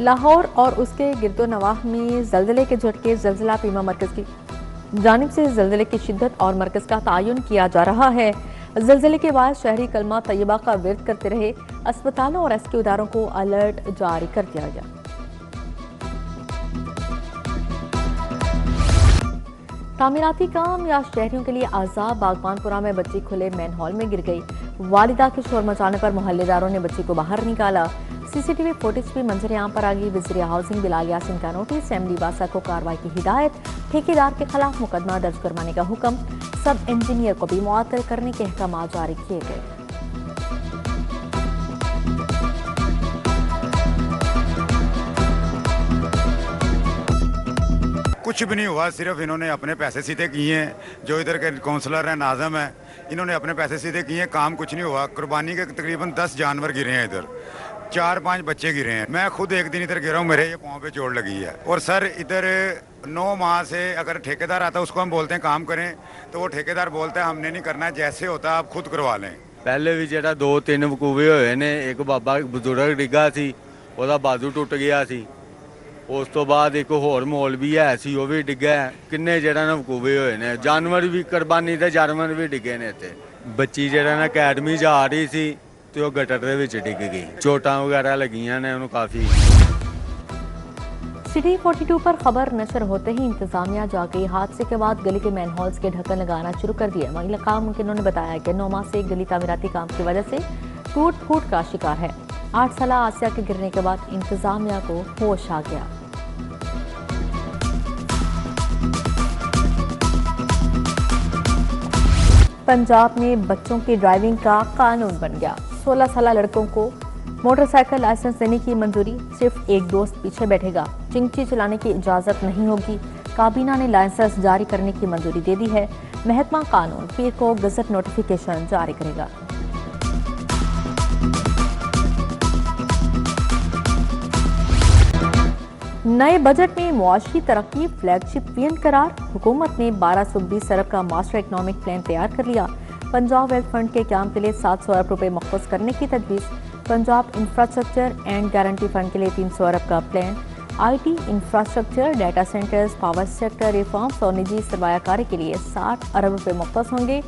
लाहौर और उसके गिरदोनवाह में जल्जले के झटके। जल्जला बीमा मरकज की जानिब से जल्जले की शिद्दत और मरकज का तयन किया जा रहा है। जल्जले के बाद शहरी कलमा तैयबा का विरद करते रहे। अस्पतालों और रेस्क्यू इदारों को अलर्ट जारी कर दिया गया। तामीराती काम या शहरियों के लिए आजाब। बागबानपुरा में बच्ची खुले मैन हॉल में गिर गई। वालिदा के शोर मचाने पर मोहल्लेदारों ने बच्ची को बाहर निकाला। सीसीटीवी फुटेज भी मंजर आम पर आ गई। वज़ीर हाउसिंग बिलाल यासीन का नोटिस। एमडी बासा को कार्रवाई की हिदायत। ठेकेदार के खिलाफ मुकदमा दर्ज करवाने का हुक्म। सब इंजीनियर को भी मुअत्तल करने के अहकाम जारी किए गए। कुछ भी नहीं हुआ, सिर्फ इन्होंने अपने पैसे सीधे किए हैं। जो इधर के काउंसलर हैं, नाज़म है, इन्होंने अपने पैसे सीधे किए हैं। काम कुछ नहीं हुआ। कुर्बानी के तकरीबन 10 जानवर गिरे हैं, इधर 4-5 बच्चे गिरे हैं। मैं खुद एक दिन इधर गिरा हूँ, मेरे ये पाँव पे चोट लगी है। और सर इधर 9 माह से अगर ठेकेदार आता है उसको हम बोलते हैं काम करें, तो वो ठेकेदार बोलता है हमने नहीं करना, जैसे होता है आप खुद करवा लें। पहले भी ਜਿਹੜਾ 2-3 ਵਕੂਵੇ ਹੋਏ ਨੇ। ਇੱਕ ਬਾਬਾ ਬਜ਼ੁਰਗ ਡਿੱਗਾ ਸੀ, ਉਹਦਾ ਬਾਜ਼ੂ ਟੁੱਟ ਗਿਆ ਸੀ। ਉਸ ਤੋਂ ਬਾਅਦ ਇੱਕ ਹੋਰ ਮੌਲਵੀ ਹੈ ਸੀ, ਉਹ ਵੀ ਡਿੱਗਾ। ਕਿੰਨੇ ਜਿਹੜਾ ਨਾ ਵਕੂਵੇ ਹੋਏ ਨੇ। ਜਾਨਵਰ ਵੀ ਕੁਰਬਾਨੀ ਦੇ ਜਾਨਵਰ ਵੀ ਡਿੱਗੇ ਨੇ ਇੱਥੇ। ਬੱਚੀ ਜਿਹੜਾ ਨਾ ਅਕੈਡਮੀ ਜਾ ਰਹੀ ਸੀ ਤੇ ਉਹ ਗਟਰ ਦੇ ਵਿੱਚ ਡਿੱਗ ਗਈ। ਚੋਟਾਂ ਵਗੈरह ਲੱਗੀਆਂ ਨੇ ਉਹਨੂੰ ਕਾਫੀ। सिटी 42 पर खबर नशर होते ही इंतजामिया जा गई। हादसे के बाद गली के मैन हॉल्स के ढक्कन लगाना शुरू कर दिया। महिला मुमकिनों ने बताया कि 9 माह से गली तामीराती काम की वजह से टूट फूट का शिकार है। 8 साल आसिया के गिरने के बाद इंतजामिया को होश आ गया। पंजाब में बच्चों की ड्राइविंग का कानून बन गया। 16 साल लड़कों को मोटरसाइकिल लाइसेंस देने की मंजूरी। सिर्फ एक दोस्त पीछे बैठेगा। चिंची चलाने की इजाजत नहीं होगी। काबीना ने लाइसेंस जारी करने की मंजूरी दे दी है। महकमा कानून पीर को गजट नोटिफिकेशन जारी करेगा। नए बजट में मुआशी तरक्की फ्लैगशिप पीएन करार। हुकूमत ने 1220 अरब का मास्टर इकनॉमिक प्लान तैयार कर लिया। पंजाब वेल्थ फंड के क्याम के लिए 700 अरब रुपए मख्सूस करने की तजवीज़। Punjab infrastructure and guarantee fund के लिए 300 अरब का plan. IT infrastructure, data centres, power sector reforms और निजी सरमायाकारी के लिए 60 अरब रुपए मख्सूस होंगे।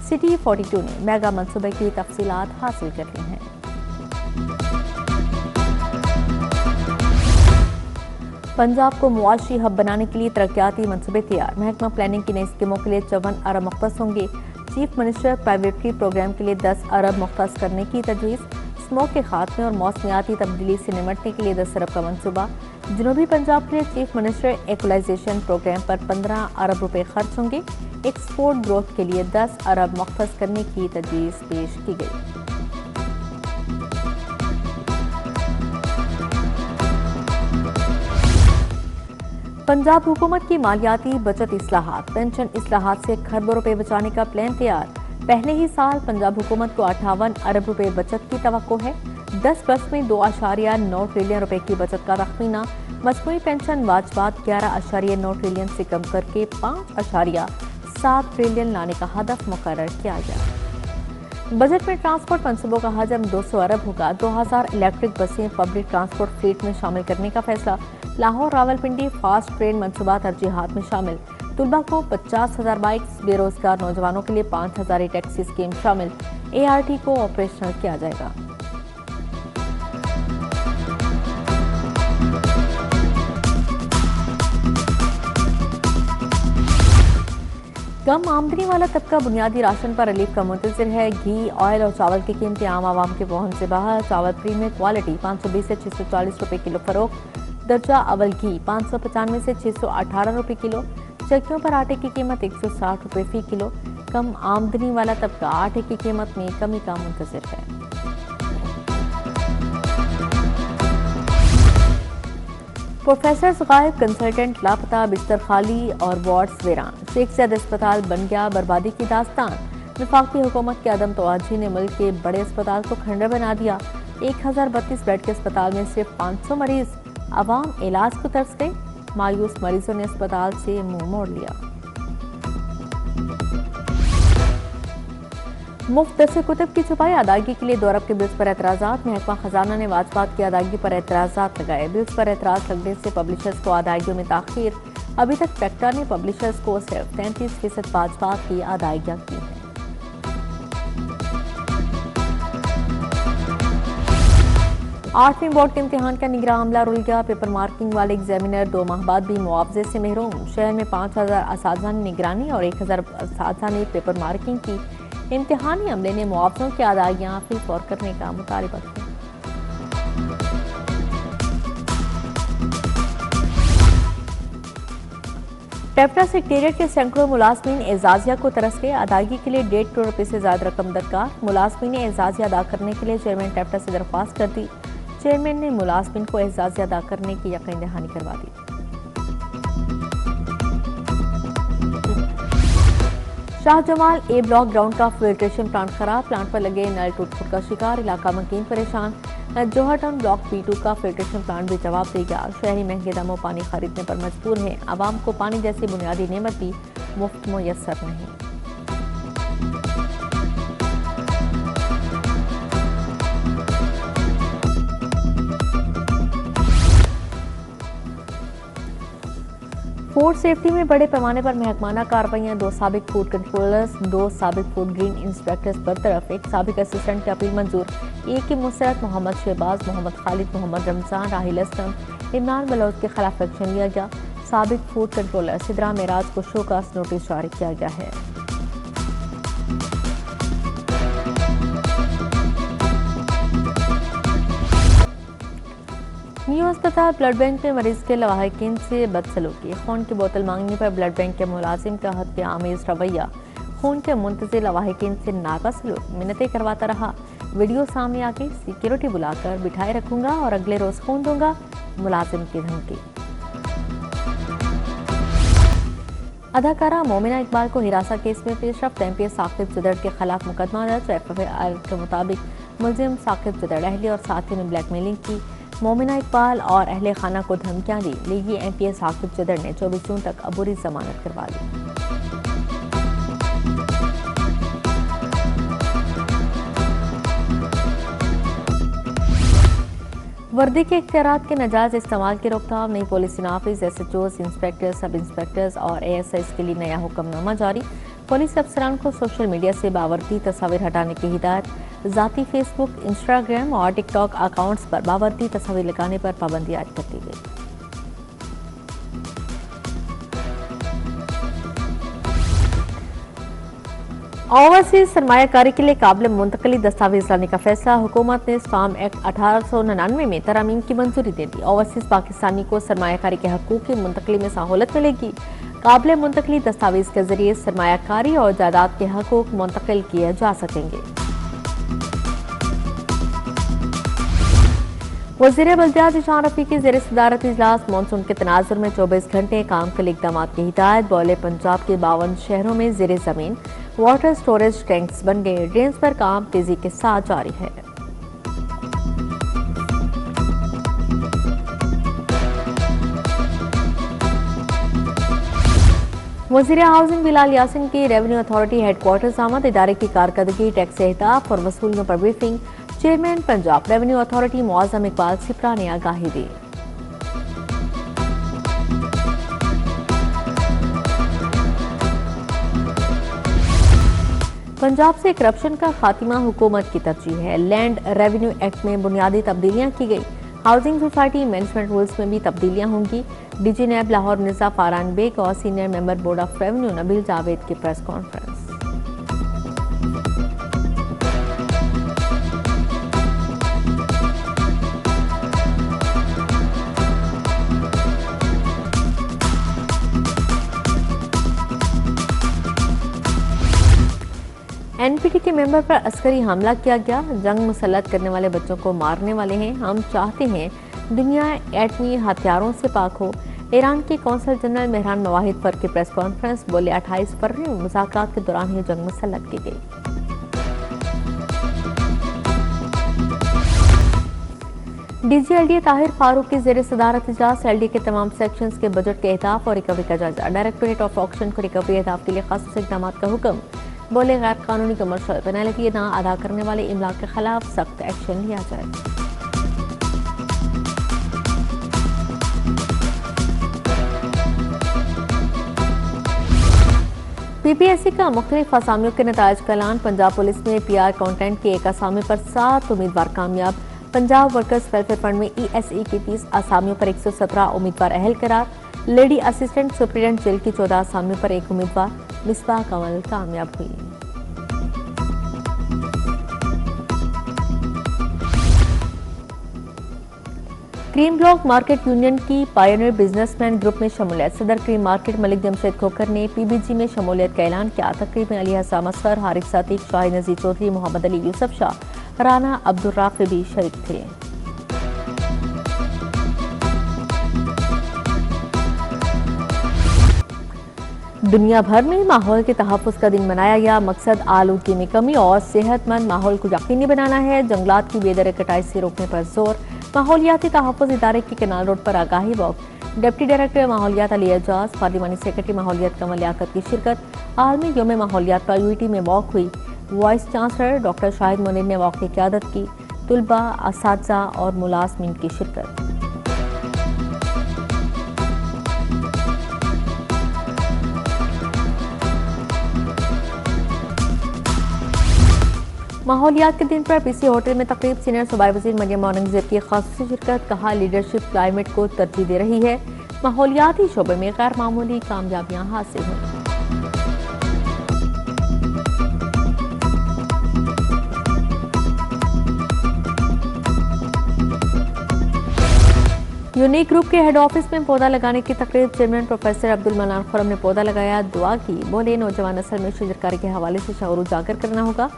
सिटी 42 ने मेगा मनसूबे की तफसीलात हासिल कर ली हैं। पंजाब को मुआशी हब बनाने के लिए तरक्याती मनसूबे तैयार। महकमा प्लानिंग की नई स्कीमों के लिए 54 अरब मुख्तस होंगे। चीफ मिनिस्टर प्राइवेटरी प्रोग्राम के लिए 10 अरब मुख्तस करने की तजवीज़। स्मोक के खात्मे और मौसमियाती तब्दीली से निमटने के लिए 10 अरब का मनसूबा। जनूबी पंजाब के लिए चीफ मिनिस्टर इक्वलाइजेशन प्रोग्राम पर 15 अरब रुपए खर्च होंगे। एक्सपोर्ट ग्रोथ के लिए 10 अरब मुख्तस करने की तजवीज़ पेश की गई। पंजाब हुकूमत की मालियाती बचत इस्लाहात, पेंशन इस्लाहात से खरबों रुपए बचाने का प्लान तैयार। पहले ही साल पंजाब हुकूमत को 58 अरब रुपए बचत की तवक्को है। 10 वर्ष में 2.9 ट्रिलियन रुपए की बचत का तखमीना। मजमूई पेंशन वाजबात 11.9 ट्रिलियन से कम करके 5.7 ट्रिलियन लाने का हदफ मुकर्रर किया गया। बजट में ट्रांसपोर्ट मनसूबों का हजम 200 अरब होगा। 2000 इलेक्ट्रिक बसें पब्लिक ट्रांसपोर्ट फ्लीट में शामिल करने का फैसला। लाहौर रावलपिंडी फास्ट ट्रेन मनसूबा तरजीहात में शामिल। तुलबा को 50,000 बाइक्स। बेरोजगार नौजवानों के लिए 5,000 टैक्सी स्कीम शामिल। ART को ऑपरेशनल किया जाएगा। कम आमदनी वाला तबका बुनियादी राशन पर रिलीफ का मुंतजिर है। घी, ऑयल और चावल की कीमतें आम आवाम के पहुंच से बाहर। चावल प्रीमियम क्वालिटी 520 से 640 रुपए किलो फरोख्त। दर्जा अवल घी 595 से 618 रुपए किलो। चक्कियों पर आटे की कीमत 160 रुपए फी किलो। कम आमदनी वाला तबका आटे की कीमत में कमी का मुंतजिर है। प्रोफेसर गायब, कंसल्टेंट लापता, बिस्तर खाली और वार्ड्स वीरान। शेख सैयद अस्पताल बन गया बर्बादी की दास्तान। वफाकी हुकूमत के अदम तवज्जुही ने मुल्क के बड़े अस्पताल को खंडर बना दिया। 1032 बेड के अस्पताल में सिर्फ 500 मरीज। अवाम इलाज को तरस गए। मायूस मरीजों ने अस्पताल से मुंह मोड़ लिया। मुफ्त दरस कुतुब की छुपाई अदायगी के लिए 2 अरब के बिल्स पर एतराज़ात। महकमा खजाना ने वाजपात की अदायगी पर एतराज़ात लगाए। बिल्स पर एतराज़ लगने से पब्लिशर्स को अदायगियों में ताखीर। अभी तक पेक्टा ने पब्लिशर्स को सिर्फ 33% वाजपात की अदायगियाँ की हैं। 8वीं बोर्ड के इम्तिहान का निगरान अमला रुल गया। पेपर मार्किंग वाले एग्जामिनर 2 माह बाद भी मुआवजे से महरूम। शहर में 5000 असातिज़ा ने निगरानी और 1000 असातिज़ा ने पेपर मार्किंग की। इम्तिहानी अमले ने मुआवजों की अदायगियाँ फी फौर करने का मुतालबा किया। पेप्टा सेक्रेटेरिएट के सैकड़ों मुलाजमीन एजाजिया को तरस गए। अदायगी के लिए 1.5 करोड़ रुपये से ज्यादा रकम दरकार। मुलाजमीन ने एजाजिया अदा करने के लिए चेयरमैन पेप्टा से दरख्वास्त कर दी। चेयरमैन ने मुलाजमीन को एजाजिया अदा करने की यकीन दहानी करवा दी। शाहजमाल ए ब्लॉक ग्राउंड का फिल्ट्रेशन प्लांट खराब। प्लांट पर लगे नल टूट फूट का शिकार। इलाका मकीन परेशान। जौहर टाउन ब्लॉक P2 का फिल्ट्रेशन प्लांट भी जवाब दे गया। शहरी महंगे दामों पानी खरीदने पर मजबूर हैं। आवाम को पानी जैसी बुनियादी नेमत भी मुफ्त मुयस्सर नहीं। फूड सेफ्टी में बड़े पैमाने पर महकमाना कार्रवाइयां। 2 साबिक फूड कंट्रोलर्स, 2 साबिक फूड ग्रीन इंस्पेक्टर्स बरतरफ। 1 साबिक असिस्टेंट की अपील मंजूर। एक की मुस्तरद मोहम्मद शहबाज, मोहम्मद खालिद, मोहम्मद रमजान, राहिल असलम, इमरान बलोच के खिलाफ एक्शन लिया गया। साबिक फूड कंट्रोलर सिद्रा मेराज को शोकास नोटिस जारी किया गया है। न्यू अस्पताल ब्लड बैंक में मरीज के लवाहिकीन से बदसलूकी। खून की बोतल मांगने पर ब्लड बैंक के मुलाजिम का हत्या आमेज रवैया। खून के मुंतजिर लवाहिकीन से नाका सलूक। मिन्नतें करवाता रहा। वीडियो सामने आके सिक्योरिटी बुलाकर बिठाए रखूंगा और अगले रोज खून दूंगा। मुलाजिम की धमकी। अदाकारा मोमिना इकबाल को हिरासा केस में पेशरफ्त। MP साकिब जदड़ के खिलाफ मुकदमा दर्ज। FIR के मुताबिक मुलजिम साकिब जदड़ अहले और साथी ने ब्लैकमेलिंग की। मोमिना इकबाल और अहले खाना को धमकियां दी। लीगी MP साकिब जदड़ ने 24 जून तक अबूरी जमानत करवा ली। वर्दी के इख्तियारात के नाजायज इस्तेमाल की रोकथाम। नई पॉलिसी नाफिज। SHOs, इंस्पेक्टर्स, सब इंस्पेक्टर्स और ASIs के लिए नया हुक्मनामा जारी। पुलिस अफसरान को सोशल मीडिया से बावर्दी तस्वीर हटाने की हिदायत। ज़ाती फेसबुक, इंस्टाग्राम और टिकटॉक अकाउंट्स पर बावर्दी तस्वीर लगाने पर पाबंदी आयद कर दी गई। ओवरसीज सरमायाकारी के लिए काबिल मुंतकली दस्तावेज लाने का फैसला। हुकूमत ने स्टाम्प एक्ट 1899 में तरमीम की मंजूरी दे दी। ओवरसीज पाकिस्तानी को सरमायाकारी के हकूक की मुंतकली में सहूलत मिलेगी। काबिल मुंतकली दस्तावेज के जरिए सरमायाकारी और जायदाद के हकूक मुंतकिल किए जा सकेंगे। वज़ीर बल्दियात शान रफीक की ज़ेर सदारत इजलास। मानसून के तनाजुर में 24 घंटे काम के लिए इकदाम की हिदायत। बौले पंजाब के 52 शहरों में ज़ेर ज़मीन वाटर स्टोरेज टैंक्स बन गए। ड्रेन्स पर काम तेजी के साथ जारी है। वज़ीर हाउसिंग बिलाल यासिन की रेवेन्यू अथॉरिटी हेडक्वार्टर्स आमद। इदारे की कारकर्दगी, टैक्स अहदाफ और वसूलियों पर briefing. Chairman Punjab revenue authority Muazzam Iqbal Shipra ने आगाही दी। पंजाब से करप्शन का खात्मा हुकूमत की तरजीह है। लैंड रेवेन्यू एक्ट में बुनियादी तब्दीलियां की गई। हाउसिंग सोसाइटी मैनेजमेंट रूल्स में भी तब्दीलियां होंगी। DG नैब लाहौर मिर्जा फारान बेग और senior member board of revenue Nabeel Javed की प्रेस कॉन्फ्रेंस। NPT के मेंबर पर अस्करी हमला किया गया। जंग मुसल्लत करने वाले बच्चों को मारने वाले हैं। हम चाहते हैं दुनिया एटमी हथियारों से पाक हो। ईरान के कौंसल जनरल मेहरान मवाहिद पर की प्रेस कॉन्फ्रेंस। बोले 28 फरवरी में मुज़ाकरात के दौरान ही जंग मुसल्लत की गई। DG LDA ताहिर फारूक की ज़ेर सदारत इजलास। LDA के तमाम सेक्शंस के बजट के अहदाफ और रिकवरी का जायजा। डायरेक्टोरेट ऑफ ऑक्शन को रिकवरी अहदाफ के लिए खास इकदाम का हुक्म। बोले गैर कानूनी कमर्शियल पेनल्टी ना अदा करने वाले इमला के खिलाफ सख्त एक्शन लिया जाए। पीपीएससी का मुख्तलिफ असामियों के नताइज का ऐलान। पंजाब पुलिस में पीआर काउंटेंट की एक असामी पर 7 उम्मीदवार कामयाब। पंजाब वर्कर्स वेलफेयर फंड में ईएसई की 30 असामियों पर 117 उम्मीदवार अहल करार। लेडी असिस्टेंट सुप्रीडेंट जेल की 14 असामियों पर 1 उम्मीदवार मिसबाह कमल कामयाब हुई। क्रीम ब्लॉक मार्केट यूनियन की पायनियर बिजनेसमैन ग्रुप में शमूलियत। सदर क्रीम मार्केट मलिक जमशेद खोखर ने पीबीजी में शमूलियत का ऐलान किया। तकरीब में अली हसन असगर, हारिफ सातिक, शाहिद नजीर चौधरी, मोहम्मद अली, यूसुफ शाह, राना अब्दुर्राफी भी शरीक थे। दुनिया भर में माहौल के तहफ़्फ़ुज़ का दिन मनाया गया। मकसद आलूगी में कमी और सेहतमंद माहौल को यकीनी बनाना है। जंगलात की बेदर कटाई से रोकने पर जोर। माहौलियाती तहफ़्फ़ुज़ इदारे की केनाल रोड पर आगाही वॉक। डिप्टी डायरेक्टर माहौलियात अली एजाज, पार्लिमानी सेक्रेटरी माहौलियात कमल लियाकत की शिरकत। आलमी यौम माहौलियात पर यूईटी में वॉक हुई। Vice chancellor doctor Shahid Munir ने वॉक की क़यादत की। तुलबा, असातिज़ा और मुलाज़मीन की शिरकत। माहौलियात के दिन पर पीसी होटल में तकरीब। सीनियर सूबाई वज़ीर मरियम औरंगज़ेब की खासूसी शिरकत। कहा लीडरशिप क्लाइमेट को तरजीह दे रही है। माहौलियाती शोबे में गैर मामूली कामयाबियां हासिल हुई। यूनिक ग्रुप के हेड ऑफिस में पौधा लगाने की तकरीब। चेयरमैन प्रोफेसर अब्दुल मनान खुरम ने पौधा लगाया, दुआ की। बोले नौजवान नस्ल में शजरकारी के हवाले से शऊर उजागर करना होगा।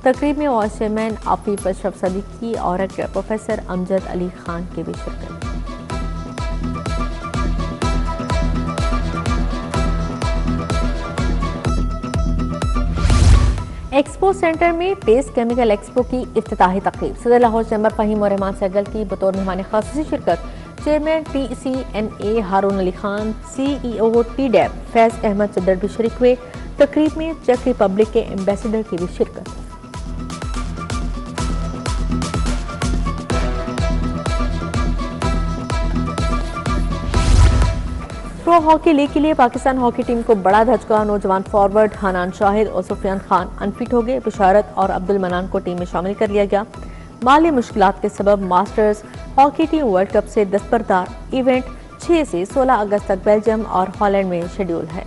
तकरीब में वाइस चेयरमैन आफिफ अशरफ सदीकी और प्रोफेसर अमजद अली खान की भी शिरकत। एक्सपो सेंटर में पेस्ट केमिकल एक्सपो की इफ्तिताही तकरीब। सदर लाहौर चैम्बर फहीम और रहमान सहगल की बतौर मेहमान खासूसी शिरकत। चेयरमैन TCNA हारून अली खान, CEO TDEP फैज अहमद चद्दर भी शरीक हुए। तकरीब में चेक रिपब्लिक के एम्बेसडर की भी शिरकत। प्रो हॉकी लीग के लिए पाकिस्तान हॉकी टीम को बड़ा धचका। नौजवान फॉरवर्ड हनान शाहिद और सुफियान खान अनफिट हो गए। बिशारत और अब्दुल मनान को टीम में शामिल कर लिया गया। माली मुश्किलात के सबब masters hockey team world cup से दस्तबरदार। इवेंट 6 से 16 अगस्त तक बेल्जियम और हॉलैंड में शेड्यूल है।